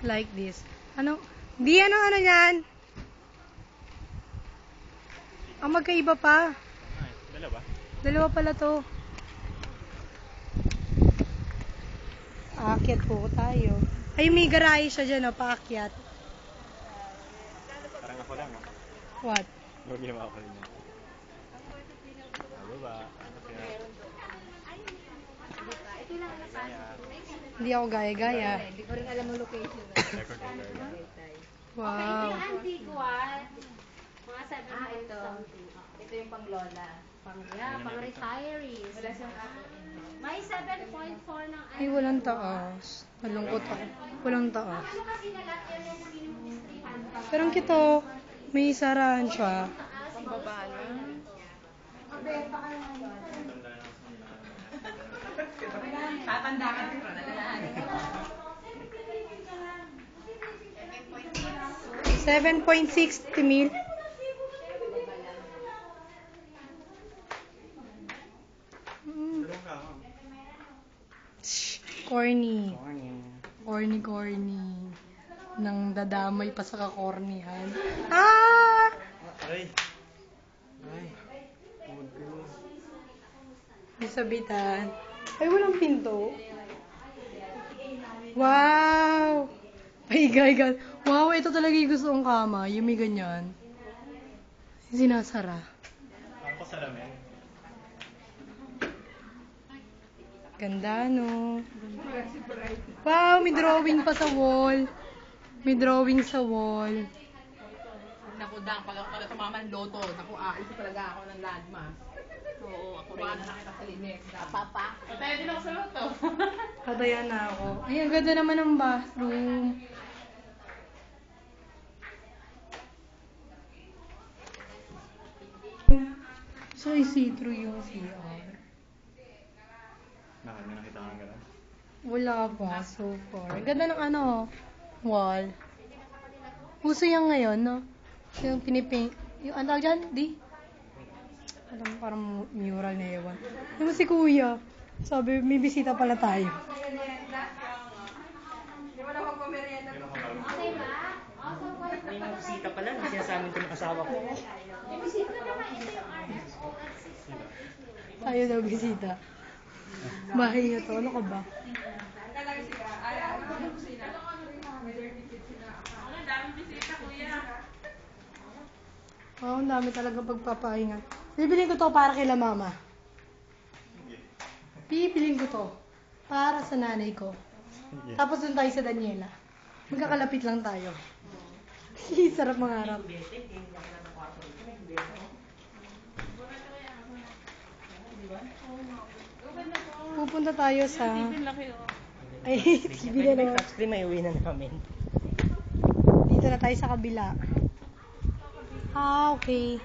Like this. Ano? Di ano yan? Ang magkaiba pa. Dalawa? Dalawa pala to. Aakyat po tayo. Ay, may garahe siya dyan, paakyat. Parang ako lang, What? Huwag ginawa ko rin yan. Baba. Hindi ako gaya-gaya. Hindi ko rin alam mo location. Wow. Okay, ito yung Antigua. Mga 7 ito. Ito yung pang lola. Pang retirees. May 7.4 ng Ay, walang taas. Nalungkot ako. Walang taas. Ano kasi nalat area na minimum is 300. Pero ang kito, may sarahan siya. Pambabala. Tatanda ka dito na lalaan. 7.60 mil. Corny. Corny. Nang dadamay pa sa kakornihan. Ah! Ay! May sabitan. Ay, walang pinto. Wow! Ay, gay. Wow, ito talaga yung gusto kong kama. Yung may ganyan. Sinasara. Ako sa lamin. Ganda, no? Wow, may drawing pa sa wall. May drawing sa wall. Naku, Dang, pag ako talaga tumama ng loto, naku, aalis talaga ako ng landmass. Oo, ako rin. Baka na nakita sa linex. Papa? Pataya din ako sa loto. Patayan na ako. Ay, ang ganda naman ng bathroom. So, see-through yung CR. Nakita ka ng gano'n? Wala pa, so far. Ang ganda ng wall. Uso yan ngayon, no? Yung pinipaint. Yung ano dyan, di? Alam, parang mural na ewan. Yung si kuya, sabi, may bisita pala tayo. May mga bisita pala, hindi sinasabi ko ng asawa ko. Tayo daw bisita. Bahay na to, ano ka ba? Oh, ang dami talaga pagpapahinga. Bibilin ko to para kila mama. Bibilin ko to para sa nanay ko. Tapos dun tayo sa Daniela. Magkakalapit lang tayo. Sarap mangarap. Pupunta tayo sa... Ay, TV na naman. Actually, may uwi na namin. Dito na tayo sa kabila. Ah, okay.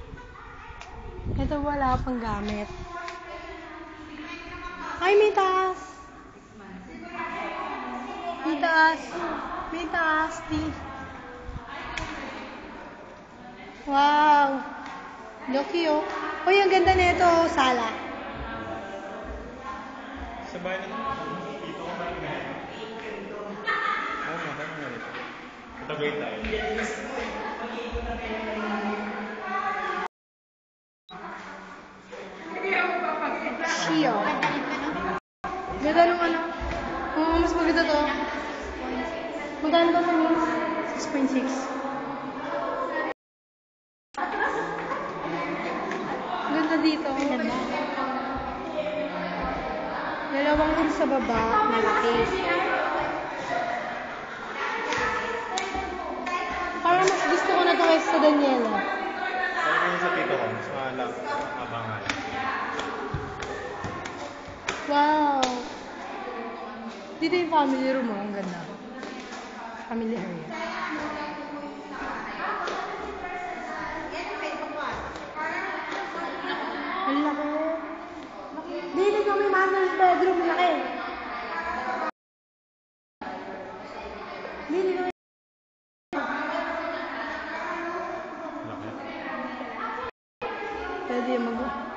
Ito wala pang gamit. Ay, may taas! May taas! May taas, di. Wow! Lucky, oh. Uy, ang ganda nito, sala. Sa bahay na dito ko parang ganito. Oo nga, parang ganito. Patagay tayo. Shio. Ganda nung Oo, mas maganda to. Magkano ba sa inyo? 6.6. Ganda dito. Dalawang room sa baba. Malaki. Parang mas gusto ko na to kaysa sa Daniela. Parang yung sa tito ko, mas mabangal. Wow! Dito yung family room mo. Ang ganda. Family area. Ang laki. Dito kami master's bedroom. Laki. Dito kami. Laki. Pwede mag